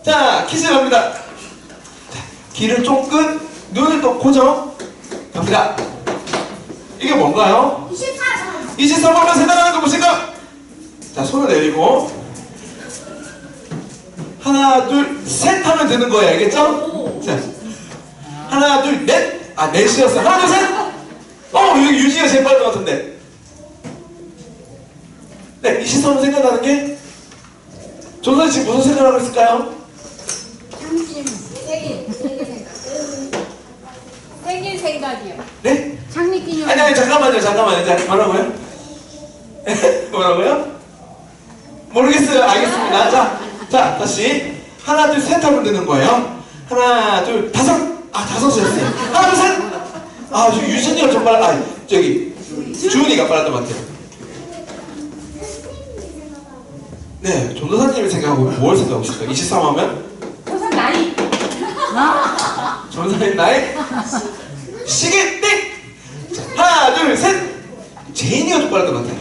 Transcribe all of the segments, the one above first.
자, 퀴즈 갑니다. 자, 귀를 쫑긋, 눈을 또 고정. 갑니다. 이게 뭔가요? 23번만 생각하는 거 보실까? 자, 손을 내리고 하나, 둘, 셋 하면 되는 거예요. 알겠죠? 자, 하나, 둘, 넷. 아, 넷이었어요. 하나, 둘, 셋. 여기 유지가 제일 빠른 것 같은데. 네, 23번 생각나는 게 조선 씨 무슨 생각하고 있을까요? 생일 생각이요. 네? 창립기념. 아니, 잠깐만요. 자, 뭐라고요? 뭐라고요? 모르겠어요. 알겠습니다. 자, 다시. 하나, 둘, 셋 하면 되는 거예요. 하나, 둘, 다섯. 아, 다섯이었어요. 하나, 둘, 셋. 아, 저 유진이가 좀 빨라. 아, 저기, 주은이가 빨랐던 것 같아요. 네, 전도사님이 생각하고 뭘 생각하고 싶어요? 23 하면? 조선 나이. 전도사님 나이? 시계 땡! 자, 하나, 둘, 셋! 제인이가 좀 빨랐던 것 같아요.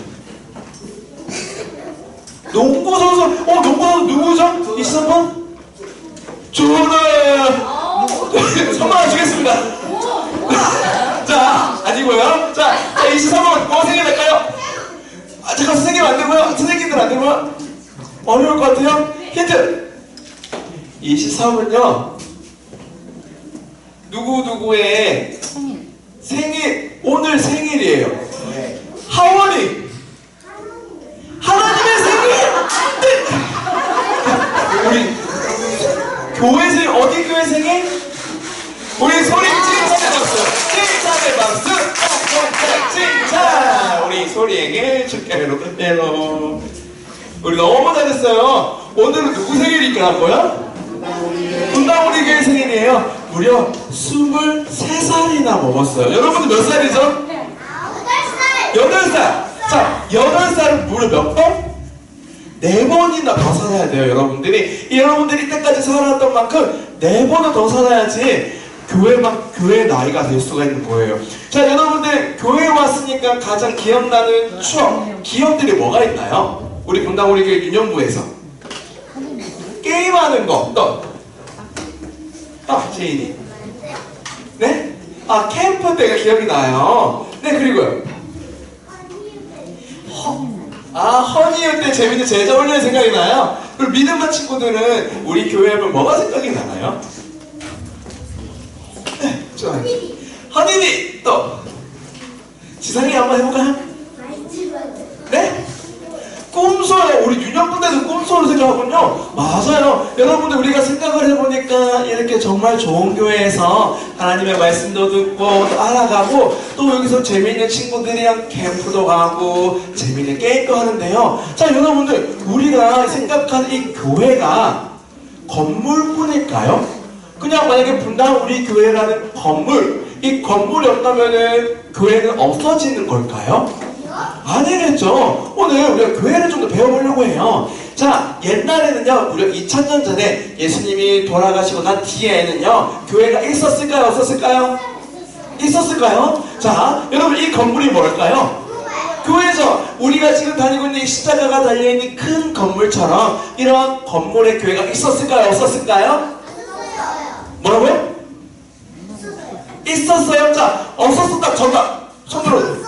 농구선수, 농구선수 누구죠? 23번? 저는 선물 주겠습니다. 자, 아니고요. 자, 23번 뭐 생각날까요? 아, 잠깐 선생님 안 되고요. 선생님들 안 되고요. 어려울 것 같아요. 힌트. 23은요. 누구누구의 생일, 오늘 생일이에요. 하원이. 하나님의 생일! 우리 교회 생일, 어디 교회 생일? 우리 소리 칭찬해 줬어요. 칭찬의 박수! 칭찬! 우리 소리에게 축하해로. 우리 너무 잘했어요. 오늘은 누구 생일일까요? 분당우리 교회 생일이에요. 무려 23살이나 먹었어요. 여러분들 몇 살이죠? 8살! 자, 8살은 무려 몇 번? 4번이나 더 살아야 돼요, 여러분들이. 여러분들이 이때까지 살아왔던 만큼 4번은 더 살아야지 교회 나이가 될 수가 있는 거예요. 자, 여러분들 교회에 왔으니까 가장 기억나는 추억, 기억들이 뭐가 있나요? 우리 분당우리 교회 유년부에서 게임하는 거, 제인이. 네? 아, 캠프 때가 기억이 나요. 네, 그리고요. 허니일 때 재밌는 제자 훈련이 생각이 나요. 그리고 믿음만 친구들은 우리 교회 하면 뭐가 생각이 나나요? 네, 좋아요. 허니비! 또 지상이 한번 해볼까요? 네? 꿈소요. 우리 유년분들도 꿈소를 생각하군요. 맞아요. 여러분들 우리가 생각을 해보니까 이렇게 정말 좋은 교회에서 하나님의 말씀도 듣고 또 알아가고 또 여기서 재미있는 친구들이랑 캠프도 가고 재미있는 게임도 하는데요. 자, 여러분들 우리가 생각하는 이 교회가 건물뿐일까요? 그냥 만약에 분당 우리 교회라는 건물, 이 건물이 없다면은 교회는 없어지는 걸까요? 아니겠죠. 오늘 우리가 교회를 좀 더 배워보려고 해요. 자, 옛날에는요, 무려 2000년 전에 예수님이 돌아가시고 난 뒤에는요, 교회가 있었을까요? 없었을까요? 있었을까요? 자, 여러분 이 건물이 뭘까요? 교회죠. 우리가 지금 다니고 있는 이 십자가가 달려있는 큰 건물처럼 이런 건물의 교회가 있었을까요? 없었을까요? 뭐라고요? 있었어요. 자, 없었다. 정답. 손들어.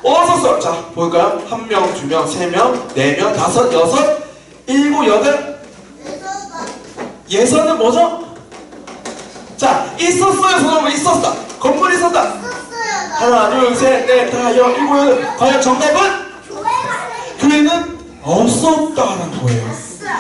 없었어. 자, 볼까요? 1명, 2명, 3명, 4명, 5, 6, 7, 8. 예선은 뭐죠? 자, 있었어요. 손으로 있었다. 건물이 있었다. 하나, 둘, 셋, 넷, 다, 여, 일곱, 여덟. 과연 정답은? 교회는 없었다는 거예요.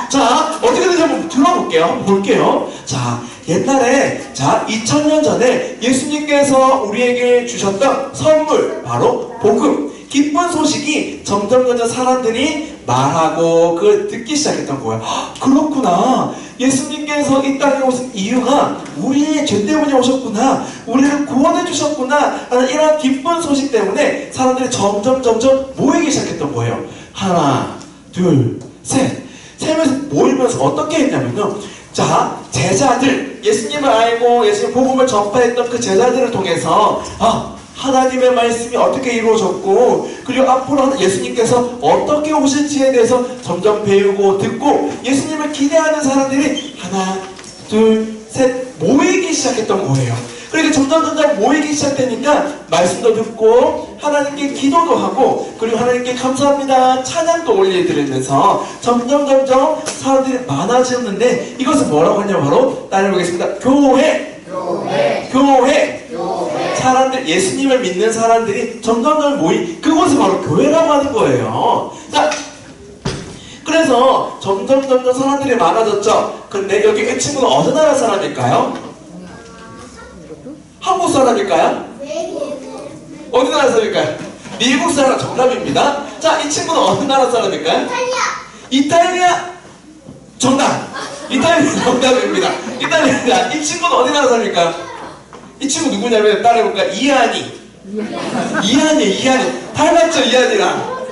자, 어떻게 되는지 한번 들어볼게요. 한번 볼게요. 자, 옛날에, 자, 2000년 전에 예수님께서 우리에게 주셨던 선물, 바로 복음, 기쁜 소식이 점점 사람들이 말하고 그걸 듣기 시작했던 거예요. 그렇구나. 예수님께서 이 땅에 오신 이유가 우리의 죄 때문에 오셨구나. 우리를 구원해 주셨구나. 라는 이런 기쁜 소식 때문에 사람들이 점점 모이기 시작했던 거예요. 하나, 둘, 셋. 세 명에서 모이면서 어떻게 했냐면요. 자, 제자들, 예수님을 알고 예수님 복음을 전파했던 그 제자들을 통해서 하나님의 말씀이 어떻게 이루어졌고, 그리고 앞으로 예수님께서 어떻게 오실지에 대해서 점점 배우고 듣고 예수님을 기대하는 사람들이 하나, 둘, 셋 모이기 시작했던 거예요. 그러니까 점점 모이기 시작되니까 말씀도 듣고 하나님께 기도도 하고, 그리고 하나님께 감사합니다 찬양도 올려드리면서 점점 사람들이 많아졌는데, 이것은 뭐라고 하냐, 바로 따라해보겠습니다. 교회. 사람들, 예수님을 믿는 사람들이 점점 모인 그곳이 바로 교회라고 하는 거예요. 자, 그래서 점점 사람들이 많아졌죠. 근데 여기 이 친구는 어느 나라 사람일까요? 한국 사람일까요? 어디 나라 사람일까요? 미국 사람. 정답입니다. 자, 이 친구는 어느 나라 사람일까요? 이탈리아. 정답. 이탈리아 정답입니다. 이탈리아. 이 친구는 어디 나라 사람일까요? 이 친구 누구냐면 따라해볼까요? 이한이. 닮았죠, 이한이랑.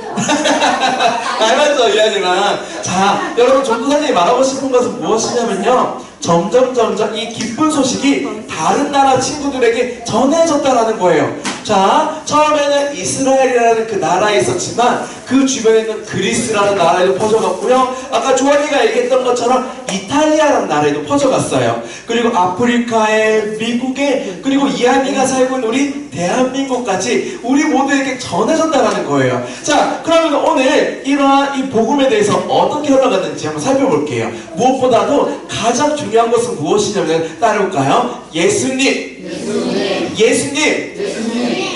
닮았죠, 이한이랑. 자, 여러분, 전도사님이 말하고 싶은 것은 무엇이냐면요, 점점 이 기쁜 소식이 다른 나라 친구들에게 전해졌다라는 거예요. 자, 처음에는 이스라엘이라는 그 나라에 있었지만 그 주변에는 그리스라는 나라에도 퍼져갔고요. 아까 조아리가 얘기했던 것처럼 이탈리아라는 나라에도 퍼져갔어요. 그리고 아프리카에, 미국에, 그리고 이한이가 살고 있는 우리 대한민국까지 우리 모두에게 전해졌다라는 거예요. 자, 그러면 오늘 이러한 이 복음에 대해서 어떻게 흘러갔는지 한번 살펴볼게요. 무엇보다도 가장 중요한 것은 무엇이냐면, 따라올까요?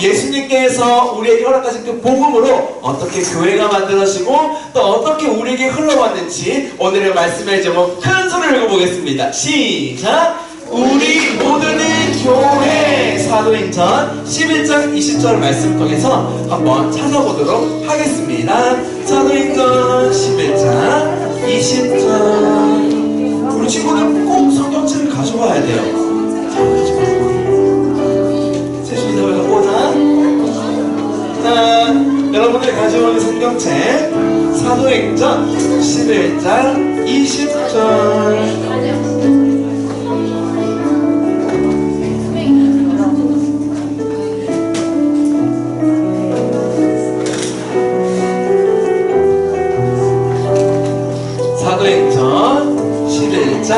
예수님께서 우리에게 허락하신 그 복음으로 어떻게 교회가 만들어지고 또 어떻게 우리에게 흘러왔는지 오늘의 말씀의 제목 큰 소리를 읽어보겠습니다. 시작! 우리 모두는 교회. 사도행전 11장 20절 말씀 통해서 한번 찾아보도록 하겠습니다. 사도행전 11장 20절. 우리 친구들 꼭 성경책을 가져와야 돼요. 자, 여러분들이 가져오는 성경책 사도행전 11장 20절. 사도행전 11장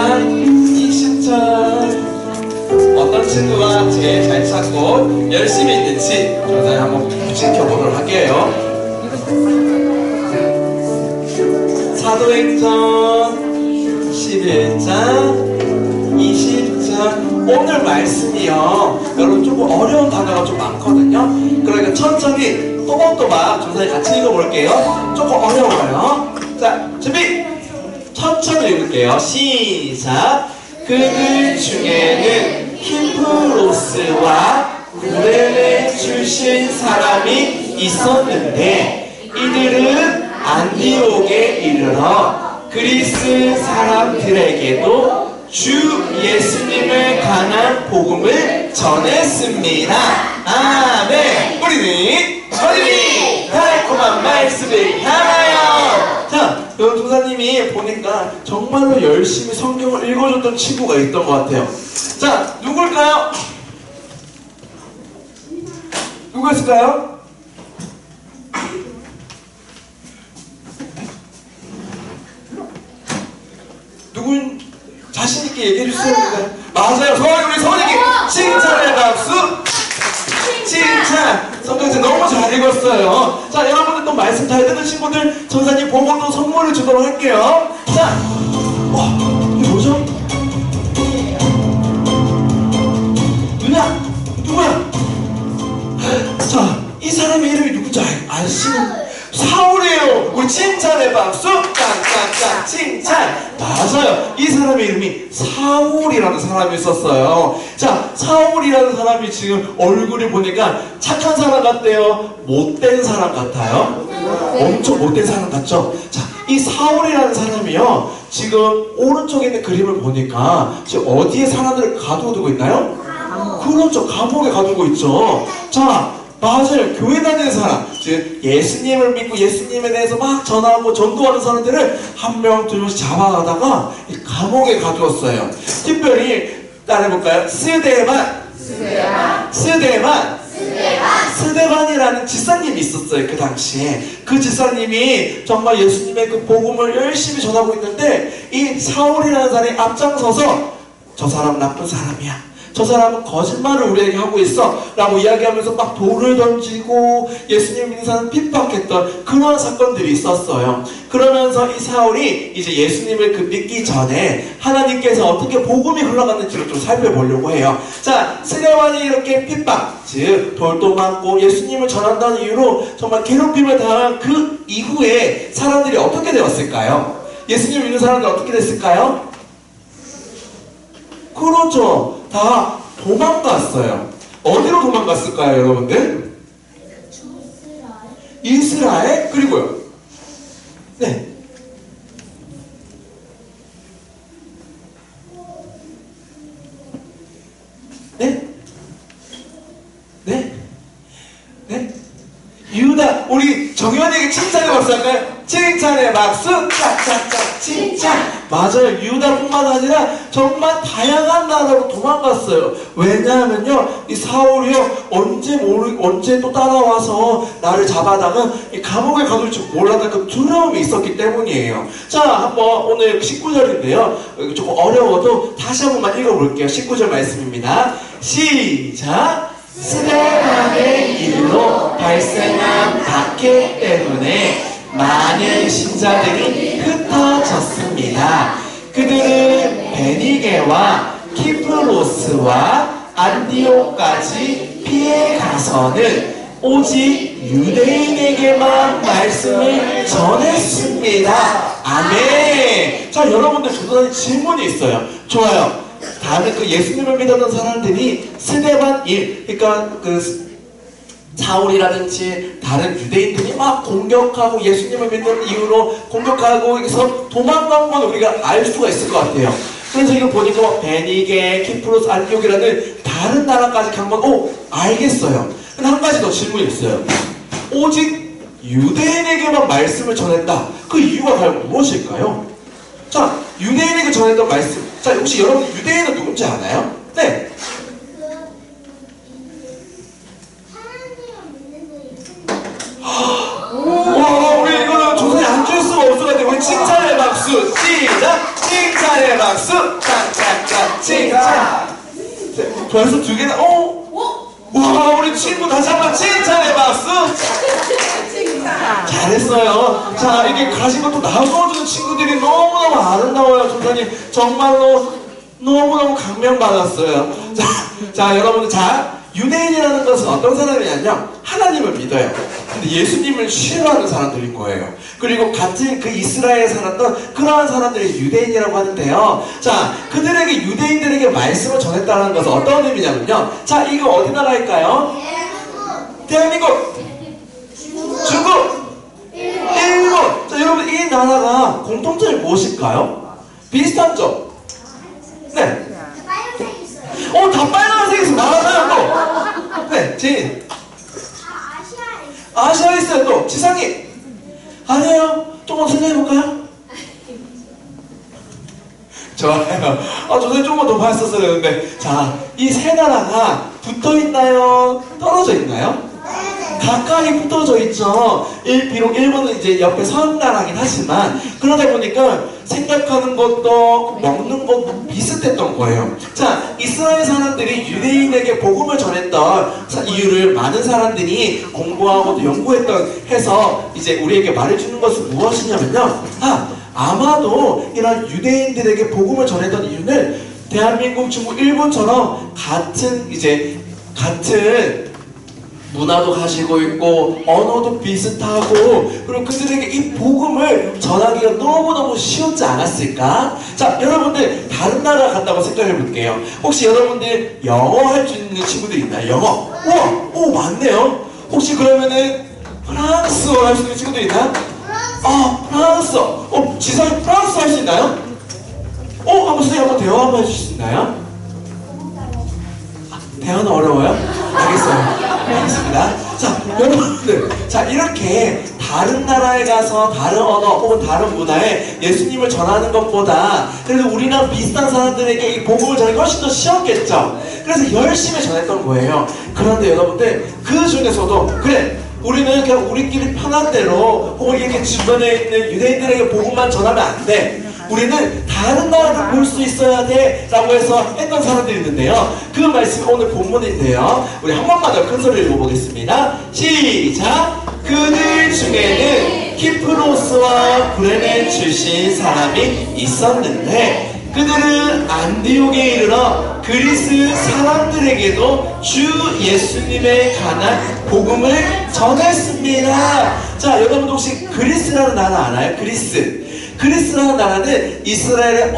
20절. 어떤 친구가 제일 잘 찾고 열심히 있는지 저는 한번 지켜보도록 할게요. 사도행전 11장 20절. 오늘 말씀이요, 여러분 조금 어려운 단어가 좀 많거든요. 그러니까 천천히 또박또박 조사에 같이 읽어볼게요. 조금 어려워요. 자, 준비! 천천히 읽을게요. 시작! 그들 중에는 히프로스와 구레네 출신 사람이 있었는데 이들은 안디옥에 이르러 그리스 사람들에게도 주 예수님을 관한 복음을 전했습니다. 아멘. 우리는 달콤한 말씀을 향하여. 자, 여러분, 조사님이 보니까 정말로 열심히 성경을 읽어줬던 친구가 있던 것 같아요. 자, 누굴까요? 누가 있을까요? 누군 자신있게 얘기해주세요. 맞아요. 우리 서원이께 칭찬의 박수. 칭찬. 성경책 너무 잘 읽었어요. 자, 여러분들 또 말씀 잘 듣는 친구들 전사님 보고 또 선물을 주도록 할게요. 자, 이게 뭐죠? 누구야? 자, 이 사람의 이름이 누군지 아시는? 사울이에요. 우리 칭찬의 박수. 짱짱짱 칭찬. 맞아요. 이 사람의 이름이 사울이라는 사람이 있었어요. 자, 사울이라는 사람이 지금 얼굴이 보니까 착한 사람 같대요? 못된 사람 같아요? 엄청 못된 사람 같죠? 자, 이 사울이라는 사람이요, 지금 오른쪽에 있는 그림을 보니까 지금 어디에 사람들을 가두고 있나요? 그렇죠. 감옥에 가두고 있죠. 자, 맞아요. 교회 다니는 사람, 즉 예수님을 믿고 예수님에 대해서 막 전하고 전도하는 사람들을 한 명, 두 명씩 잡아가다가 이 감옥에 가두었어요. 특별히 따라해볼까요? 스데반. 스데반이라는 지사님이 있었어요. 그 당시에 그 지사님이 정말 예수님의 그 복음을 열심히 전하고 있는데 이 사울이라는 사람이 앞장서서 저 사람 나쁜 사람이야, 저 사람은 거짓말을 우리에게 하고 있어 라고 이야기하면서 막 돌을 던지고 예수님 믿는 사람 핍박했던 그런 사건들이 있었어요. 그러면서 이 사울이 이제 예수님을 믿기 전에 하나님께서 어떻게 복음이 흘러갔는지를 좀 살펴보려고 해요. 자, 스데반이 이렇게 핍박, 즉 돌도 맞고 예수님을 전한다는 이유로 정말 괴롭힘을 당한 그 이후에 사람들이 어떻게 되었을까요? 예수님 믿는 사람들이 어떻게 됐을까요? 그렇죠. 다 도망갔어요. 어디로 도망갔을까요, 여러분들? 이스라엘? 그리고요. 네. 네? 네? 네? 유다. 우리 정현이에게 칭찬의 박수 할까요? 칭찬의 박수. 짝짝짝 칭찬. 맞아요. 유다뿐만 아니라 정말 다양한 나라로 도망갔어요. 왜냐하면요, 이 사울이요 언제 또 따라와서 나를 잡아다가 이 감옥에 가둘 줄 몰랐던 그 두려움이 있었기 때문이에요. 자, 한번 오늘 19절인데요 조금 어려워도 다시 한 번만 읽어볼게요. 19절 말씀입니다. 시작. 스데반의 일로 발생한 박해 때문에 많은 신자들이 흩어졌습니다. 그들은 베니게와 키프로스와 안디옥까지 피해 가서는 오직 유대인에게만 말씀을 전했습니다. 아멘. 자, 여러분들 저도 질문이 있어요. 좋아요. 다음에 그 예수님을 믿었던 사람들이 스데반 일, 그러니까 그 사울이라든지 다른 유대인들이 막 공격하고 예수님을 믿는 이유로 공격하고 해서 도망간 건 우리가 알 수가 있을 것 같아요. 그래서 이거 보니까 베니게, 키프로스, 안티옥이라는 다른 나라까지 간 건 알겠어요. 근데 한 가지 더 질문이 있어요. 오직 유대인에게만 말씀을 전했다. 그 이유가 과연 무엇일까요? 자, 유대인에게 전했던 말씀. 자, 혹시 여러분 유대인은 누군지 아나요? 네. 와, 우리 이거는 조선이 안 줄 수가 없어가지고 우리 칭찬의 박수. 시작. 칭찬의 박수. 짝짝짝 칭찬. 네, 벌써 두 개나. 와, 우리 친구 다시 한번 칭찬의 박수. 잘했어요. 자, 이게 가진 것도 나눠주는 친구들이 너무너무 아름다워요. 조선님 정말로 너무너무 감명받았어요. 자, 여러분들, 자, 유대인이라는 것은 어떤 사람이냐면 하나님을 믿어요. 근데 예수님을 싫어하는 사람들인 거예요. 그리고 같은 그 이스라엘에 살았던 그러한 사람들이 유대인이라고 하는데요. 자, 그들에게 유대인들에게 말씀을 전했다는 것은 어떤 의미냐면요. 자, 이거 어디 나라일까요? 대한민국, 중국, 일본. 자, 여러분, 이 나라가 공통점이 무엇일까요? 비슷한 점. 네. 다 빨간색 있어. 맞아요, 또. 네, 제인. 아시아에 있어요, 또. 지상이. 아니에요. 조금 생각해볼까요? 좋아요. 저는 조금 더 봤었어야 되는데. 자, 이 세 나라가 붙어 있나요? 떨어져 있나요? 가까이 붙어져 있죠. 비록 일본은 이제 옆에 선 나라긴 하지만 그러다 보니까 생각하는 것도 먹는 것도 비슷했던 거예요. 자, 이스라엘 사람들이 유대인에게 복음을 전했던 이유를 많은 사람들이 공부하고 또 연구했던 해서 이제 우리에게 말해주는 것은 무엇이냐면요. 아마도 이런 유대인들에게 복음을 전했던 이유는 대한민국, 중국, 일본처럼 같은 문화도 가지고 있고 언어도 비슷하고 그리고 그들에게 이 복음을 전하기가 너무너무 쉬웠지 않았을까? 자, 여러분들 다른 나라 간다고 생각해 볼게요. 혹시 여러분들 영어 할 수 있는 친구들 있나요? 영어? 우와! 오, 맞네요. 혹시 그러면은 프랑스어 할 수 있는 친구들 있나요? 프랑스어. 지성이 프랑스어 할 수 있나요? 한번 선생님 한번 대화 한번 해주실 수 있나요? 대화는 어려워요? 알겠어요. 알겠습니다. 자, 여러분들. 자, 이렇게 다른 나라에 가서 다른 언어 혹은 다른 문화에 예수님을 전하는 것보다 그래도 우리랑 비슷한 사람들에게 이 복음을 전하기 훨씬 더 쉬웠겠죠? 그래서 열심히 전했던 거예요. 그런데 여러분들, 그 중에서도, 그래, 우리는 그냥 우리끼리 편한 대로 혹은 이렇게 주변에 있는 유대인들에게 복음만 전하면 안 돼. 우리는 다른 나라를 볼 수 있어야 돼 라고 해서 했던 사람들이 있는데요. 그 말씀이 오늘 본문인데요. 우리 한 번만 더 큰 소리를 읽어보겠습니다. 시작! 그들 중에는 키프로스와 구레네 출신 사람이 있었는데 그들은 안디옥에 이르러 그리스 사람들에게도 주 예수님에 관한 복음을 전했습니다. 자, 여러분 혹시 그리스라는 나라 알아요? 그리스라는 나라는 이스라엘에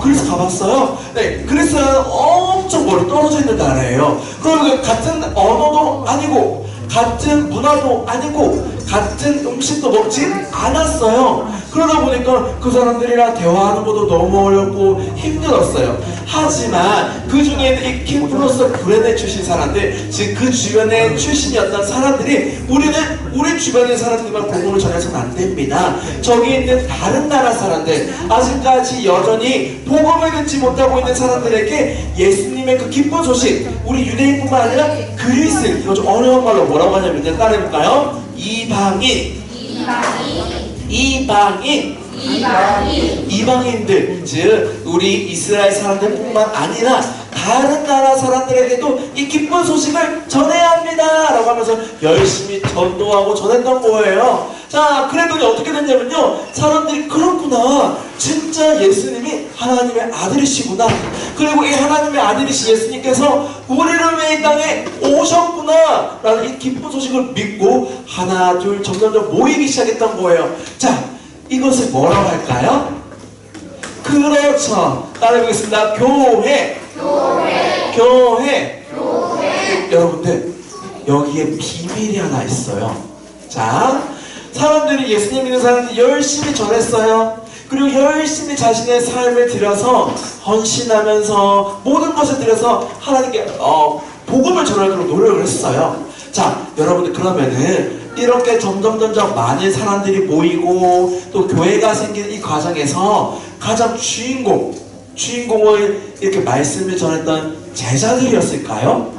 그리스 가봤어요? 네, 그리스라는 엄청 멀리 떨어져 있는 나라예요. 그러면 같은 언어도 아니고 같은 문화도 아니고 같은 음식도 먹지 않았어요. 그러다 보니까 그 사람들이랑 대화하는 것도 너무 어렵고 힘들었어요. 하지만 그 중에는 이 키프로스 구레네 출신 사람들, 즉 그 주변에 출신이었던 사람들이 우리 주변의 사람들만 복음을 전해서는 안 됩니다. 저기 있는 다른 나라 사람들, 아직까지 여전히 복음을 듣지 못하고 있는 사람들에게 예수님의 그 기쁜 소식, 우리 유대인뿐만 아니라 그리스, 이거 좀 어려운 말로 뭐라고 하냐면 따라해볼까요? 이방인들, 즉 우리 이스라엘 사람들뿐만 아니라 다른 나라 사람들에게도 이 기쁜 소식을 전해야 합니다 라고 하면서 열심히 전도하고 전했던 거예요. 자, 그랬더니 어떻게 됐냐면요, 사람들이 그렇구나, 진짜 예수님이 하나님의 아들이시구나, 그리고 이 하나님의 아들이신 예수님께서 우리를 위해 이 땅에 오셨구나 라는 이 기쁜 소식을 믿고 하나 둘 점점점 모이기 시작했던 거예요. 자, 이것을 뭐라고 할까요? 그렇죠, 따라해보겠습니다. 교회. 여러분들, 여기에 비밀이 하나 있어요. 자, 사람들이 예수님 믿는 사람들이 열심히 전했어요. 그리고 열심히 자신의 삶을 들여서 헌신하면서 모든 것을 들여서 하나님께 복음을 전하도록 노력을 했어요. 자, 여러분들, 그러면은 이렇게 점점 많은 사람들이 모이고 또 교회가 생기는 이 과정에서 가장 주인공을 이렇게 말씀을 전했던 제자들이었을까요?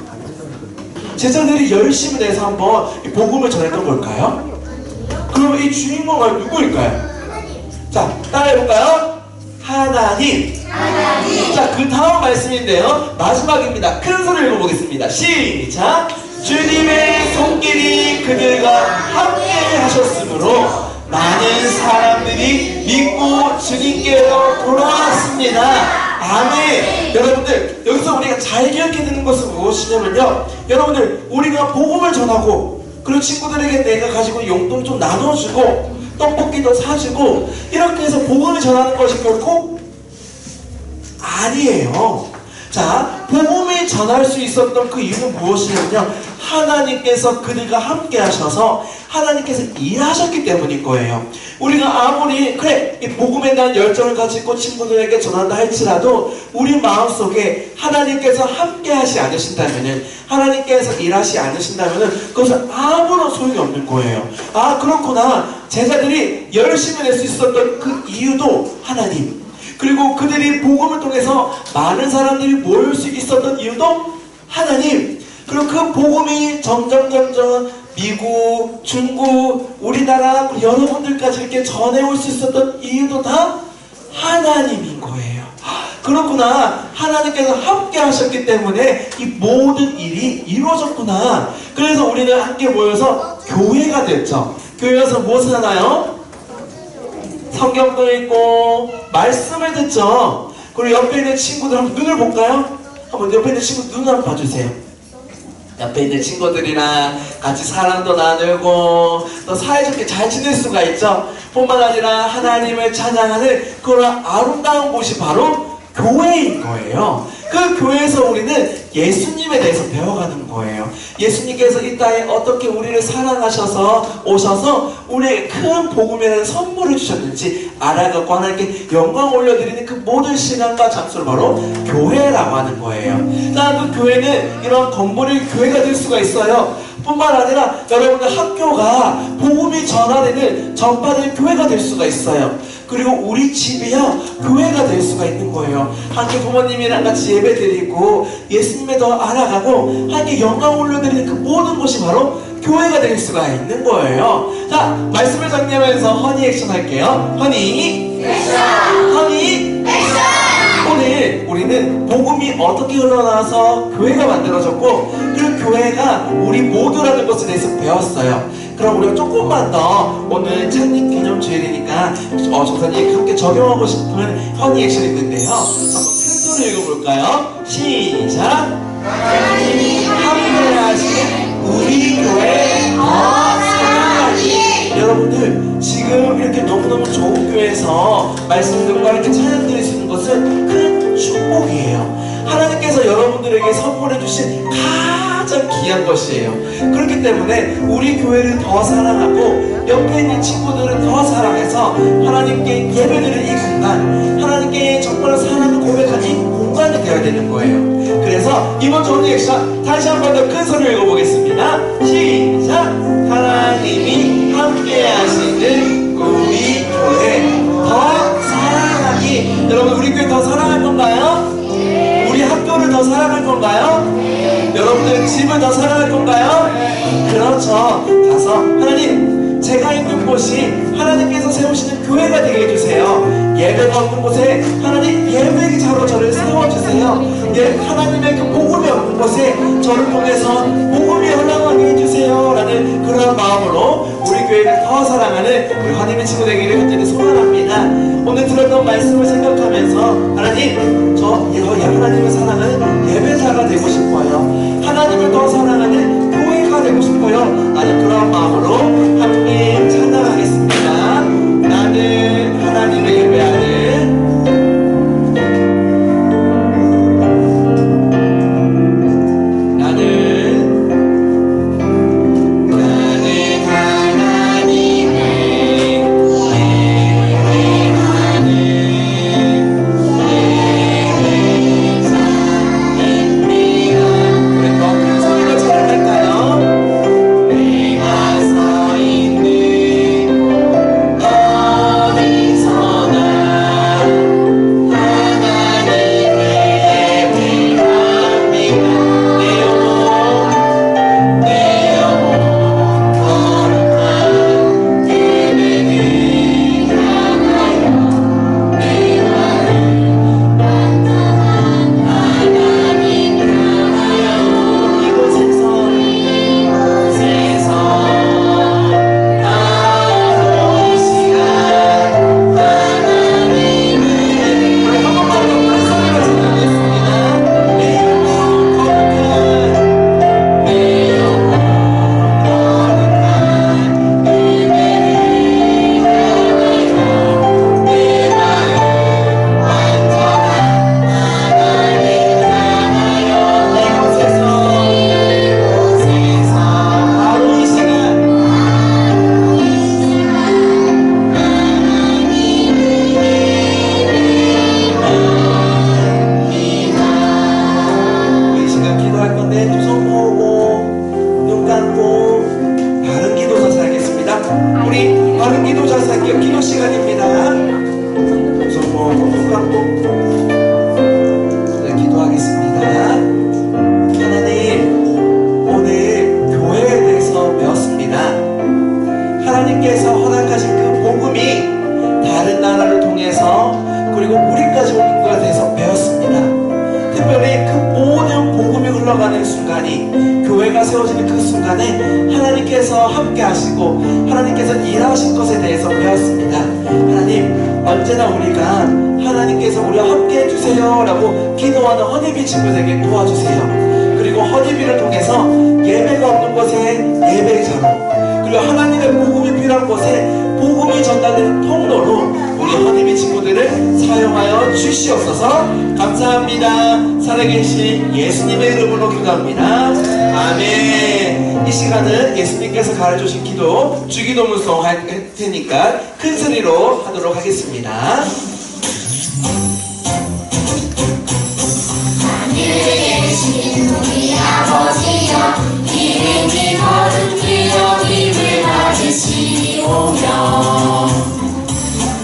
제자들이 열심히 내서 한번 복음을 전했던 걸까요? 그럼 이 주인공은 누구일까요? 자, 따라해볼까요? 하나님. 자, 그 다음 말씀인데요, 마지막입니다. 큰 소리 읽어보겠습니다. 시작! 주님의 손길이 그들과 함께 하셨으므로 많은 사람들이 믿고 주님께로 돌아왔습니다. 아멘. 여러분들, 여기서 우리가 잘 기억해야 되는 것은 무엇이냐면요, 여러분들, 우리가 복음을 전하고 그리고 친구들에게 내가 가지고 용돈 좀 나눠주고 떡볶이도 사주고 이렇게 해서 복음을 전하는 것이 결코 아니에요. 자, 복음을 전할 수 있었던 그 이유는 무엇이냐면요, 하나님께서 그들과 함께 하셔서 하나님께서 일하셨기 때문인 거예요. 우리가 아무리 그래 이 복음에 대한 열정을 가지고 친구들에게 전한다 할지라도 우리 마음속에 하나님께서 함께 하시 않으신다면은, 하나님께서 일하시 않으신다면은 그것은 아무런 소용이 없는 거예요. 아, 그렇구나. 제자들이 열심히 낼 수 있었던 그 이유도 하나님, 그리고 그들이 복음을 통해서 많은 사람들이 모일 수 있었던 이유도 하나님, 그리고 그 복음이 점점 미국, 중국, 우리나라, 여러분들까지 이렇게 전해올 수 있었던 이유도 다 하나님인 거예요. 그렇구나. 하나님께서 함께 하셨기 때문에 이 모든 일이 이루어졌구나. 그래서 우리는 함께 모여서 교회가 됐죠. 교회에서 무엇을 하나요? 성경도 읽고 말씀을 듣죠. 그리고 옆에 있는 친구들 한번 눈을 볼까요? 한번 옆에 있는 친구 눈을 한번 봐주세요. 옆에 있는 친구들이랑 같이 사랑도 나누고 또 사이좋게 잘 지낼 수가 있죠. 뿐만 아니라 하나님을 찬양하는 그런 아름다운 곳이 바로 교회인 거예요. 그 교회에서 우리는 예수님에 대해서 배워가는 거예요. 예수님께서 이 땅에 어떻게 우리를 사랑하셔서 오셔서 우리에게 큰 복음이라는 선물을 주셨는지 알아갖고 하나님께 영광 올려드리는 그 모든 시간과 장소를 바로 교회라고 하는 거예요. 자, 그 교회는 이런 건물의 교회가 될 수가 있어요. 뿐만 아니라 여러분의 학교가 복음이 전파되는 교회가 될 수가 있어요. 그리고 우리 집이요 교회가 될 수가 있는 거예요. 함께 부모님이랑 같이 예배드리고 예수님에 더 알아가고 함께 영광 올려드리는 그 모든 것이 바로 교회가 될 수가 있는 거예요. 자, 말씀을 정리하면서 허니 액션 할게요. 허니 액션! 허니 액션! 오늘 우리는 복음이 어떻게 흘러나와서 교회가 만들어졌고 그 교회가 우리 모두라는 것에 대해서 배웠어요. 그럼 우리가 조금만 더 오늘 창립 기념주일이니까 정사님 함께 적용하고 싶은 허니 액션이 있는데요. 한번 큰 소리 읽어볼까요? 시작! 하나님이 함께하시는 우리 교회 더 사랑하니. 여러분들 지금 이렇게 너무너무 좋은 교회에서 말씀들과 이렇게 찬양 드릴 수 있는 것은 큰 축복이에요. 하나님께서 여러분들에게 선물해 주신 가장 귀한 것이에요. 그렇기 때문에 우리 교회를 더 사랑하고 옆에 있는 친구들을 더 사랑해서 하나님께 예배드리는 이 공간, 하나님께 정말 사랑을 고백하는 이 공간이 되어야 되는 거예요. 그래서 이번 좋은 액션 다시 한 번 더 큰 소리를 읽어보겠습니다. 시작! 하나님이 함께 하시는 우리 교회 더 사랑하기. 여러분 우리 교회 더 사랑할 건가요? 우리 학교를 더 사랑할 건가요? 여러분들 집을 더 사랑할 건가요? 그렇죠. 가서 하나님 제가 있는 곳이 하나님께서 세우시는 교회가 되게 해주세요. 예배가 없는 곳에 하나님 예배자로 저를 세워주세요. 하나님의 그 복음이 없는 곳에 저를 통해서 복음이 흘러가게 해주세요 라는 그런 마음으로 우리 교회를 더 사랑하는 우리 하나님의 친구 되기를 간절히 소원합니다. 오늘 들었던 말씀을 생각하면서 하나님 저 하나님을 사랑하는 예배자가 되고 싶어요. 하나님을 더 사랑하는 교회가 되고 싶어요. 나는 그런 마음으로 함께 찬양하겠습니다. 나는 하나님의 예배하는 하나님께서 허락하신 그 복음이 다른 나라를 통해서 그리고 우리까지 오는 것에 대해서 배웠습니다. 특별히 그 모든 복음이 흘러가는 순간이 교회가 세워지는 그 순간에 하나님께서 함께 하시고 하나님께서 일하신 것에 대해서 배웠습니다. 하나님 언제나 우리가 하나님께서 우리와 함께 해주세요 라고 기도하는 허니비 친구들에게 도와주세요. 그리고 허니비를 통해서 예배가 없는 곳에 예배자로 그리고 하나님의 복음이 필요한 곳에 복음이 전달되는 통로로 우리 우리 허니비 친구들을 사용하여 주시옵소서. 감사합니다. 살아계신 예수님의 이름으로 기도합니다. 아멘. 이 시간은 예수님께서 가르쳐주신 기도, 주기도문송 할 테니까 큰 소리로 하도록 하겠습니다. 하늘에 계신 우리 아버지여, 이름이 거룩히여 힘을 받으시오며,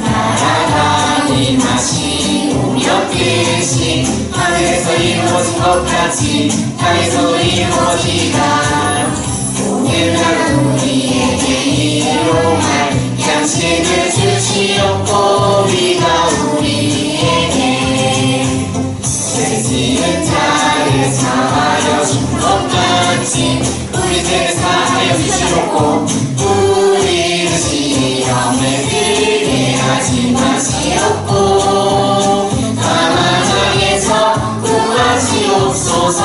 나라가 임하시오며, 뜻이 하늘에서 이루어진 것 같이 땅에서도 이루어지라. 오늘날 우리에게 일용할 양식을 주시옵고, 우리가 우리에게 죄 지은 자를 사하여 준 것 같이 우리 죄를 사하여 주시옵고, 우리를 시험에 들게 하지 마시옵고, 다만 악에서 구하시옵소서.